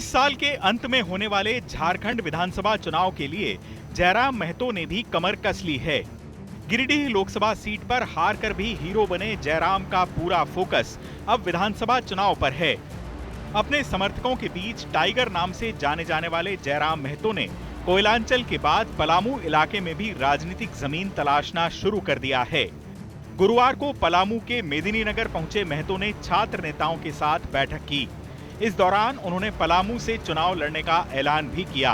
इस साल के अंत में होने वाले झारखंड विधानसभा चुनाव के लिए जयराम महतो ने भी कमर कस ली है। गिरिडीह लोकसभा सीट पर हार कर भी हीरो बने जयराम का पूरा फोकस अब विधानसभा चुनाव पर है। अपने समर्थकों के बीच टाइगर नाम से जाने जाने वाले जयराम महतो ने कोयलांचल के बाद पलामू इलाके में भी राजनीतिक जमीन तलाशना शुरू कर दिया है। गुरुवार को पलामू के मेदिनीनगर पहुंचे महतो ने छात्र नेताओं के साथ बैठक की। इस दौरान उन्होंने पलामू से चुनाव लड़ने का ऐलान भी किया।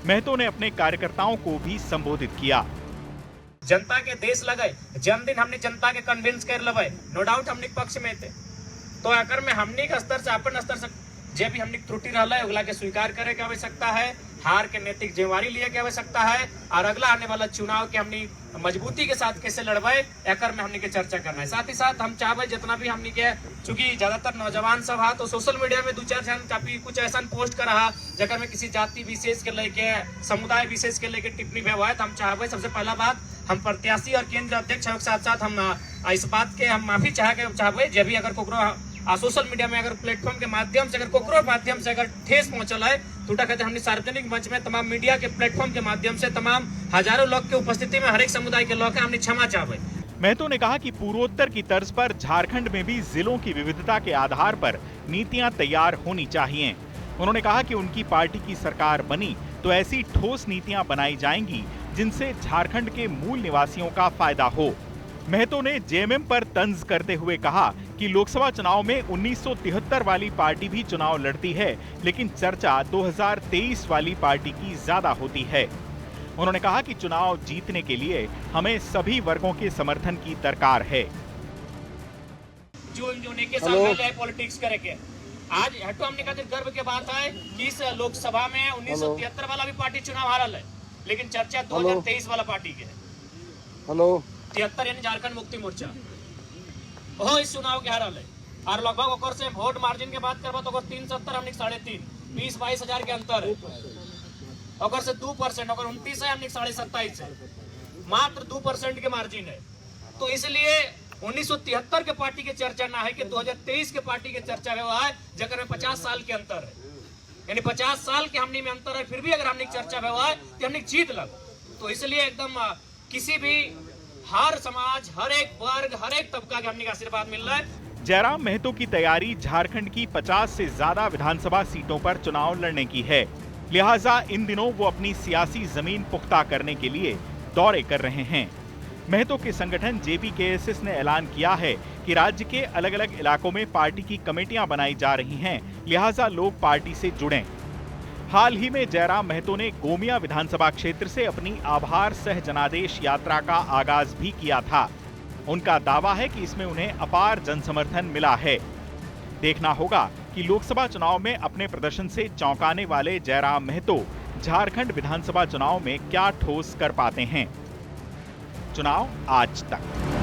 महतो ने अपने कार्यकर्ताओं को भी संबोधित किया। जनता के देश लगे जन्मदिन हमने जनता के कन्विंस कर लबे, नो डाउट हमने पक्ष में थे। तो अगर में हमने के स्तर से अपन स्तर से जे भी हमने त्रुटि रहा है उगला के स्वीकार करे के आवश्यकता है, हार के नैतिक जिम्मेवारी लिए के आवश्यकता है और अगला आने वाला चुनाव के हमने मजबूती के साथ कैसे लड़बे एकर में हमने के चर्चा करना है। साथ ही साथ हम चाहबे जितना भी हमने के, चूंकि ज्यादातर नौजवान सब है तो सोशल मीडिया में दो चार जन काफी कुछ ऐसा पोस्ट कर रहा जगह में किसी जाति विशेष के लेके समुदाय विशेष के लेके टिप्पणी व्यवहार, हम चाहबे सबसे पहला बात हम प्रत्याशी और केंद्र अध्यक्ष के साथ साथ हम इस बात के हम माफी चाहबे जब भी अगर कोकरो सोशल मीडिया में अगर प्लेटफॉर्म के माध्यम से अगर कोकरो माध्यम से अगर ठेस पहुंचल है तो कहते हमने सार्वजनिक मंच में तमाम मीडिया के प्लेटफॉर्म के माध्यम से तमाम हजारों लोग के उपस्थिति में हर एक समुदाय के लोग हमने क्षमा चाहबे। महतो ने कहा कि पूर्वोत्तर की तर्ज पर झारखंड में भी जिलों की विविधता के आधार पर नीतियां तैयार होनी चाहिए। उन्होंने कहा कि उनकी पार्टी की सरकार बनी तो ऐसी ठोस नीतियां बनाई जाएंगी जिनसे झारखंड के मूल निवासियों का फायदा हो। महतो ने जेएमएम पर तंज करते हुए कहा कि लोकसभा चुनाव में 1973 वाली पार्टी भी चुनाव लड़ती है, लेकिन चर्चा 2023 वाली पार्टी की ज्यादा होती है। उन्होंने कहा कि चुनाव जीतने के लिए हमें सभी वर्गों के समर्थन की दरकार है। जून के सामने पॉलिटिक्स करेंगे। आज हटो हमने खातिर गर्व के बात है कि इस लोकसभा में 1973 वाला भी पार्टी चुनाव हारल है, लेकिन चर्चा 2023 वाला पार्टी के है। 73 यानी झारखंड मुक्ति मोर्चा वो इस चुनाव के हारल है और लगभग ओकर से वोट मार्जिन के बात करबा तो 370 हमने 3.5 20-22 हजार के अंतर है। ओकर से 2% ओकर 29 है हमने 27.5 है, मात्र 2% के मार्जिन है। तो इसलिए 1973 के पार्टी के चर्चा ना है कि 2023 के पार्टी के चर्चा है जगह में 50 साल के अंतर है, यानी 50 साल के हमने में अंतर है। फिर भी अगर हमने चर्चा है तो हमने जीत लग। तो इसलिए एकदम किसी भी हर समाज, हर एक वर्ग, हर एक तबका के हमने का आशीर्वाद मिल रहा है। जयराम महतो की तैयारी झारखंड की 50 से ज्यादा विधानसभा सीटों पर चुनाव लड़ने की है, लिहाजा इन दिनों वो अपनी सियासी जमीन पुख्ता करने के लिए दौरे कर रहे हैं। महतो के संगठन जेपीकेएसएस ने ऐलान किया है कि राज्य के अलग अलग इलाकों में पार्टी की कमेटियां बनाई जा रही हैं, लिहाजा लोग पार्टी से जुड़ें। हाल ही में जयराम महतो ने गोमिया विधानसभा क्षेत्र से अपनी आभार सह जनादेश यात्रा का आगाज भी किया था। उनका दावा है कि इसमें उन्हें अपार जनसमर्थन मिला है। देखना होगा कि लोकसभा चुनाव में अपने प्रदर्शन से चौंकाने वाले जयराम महतो झारखंड विधानसभा चुनाव में क्या ठोस कर पाते हैं। चुनाव आज तक।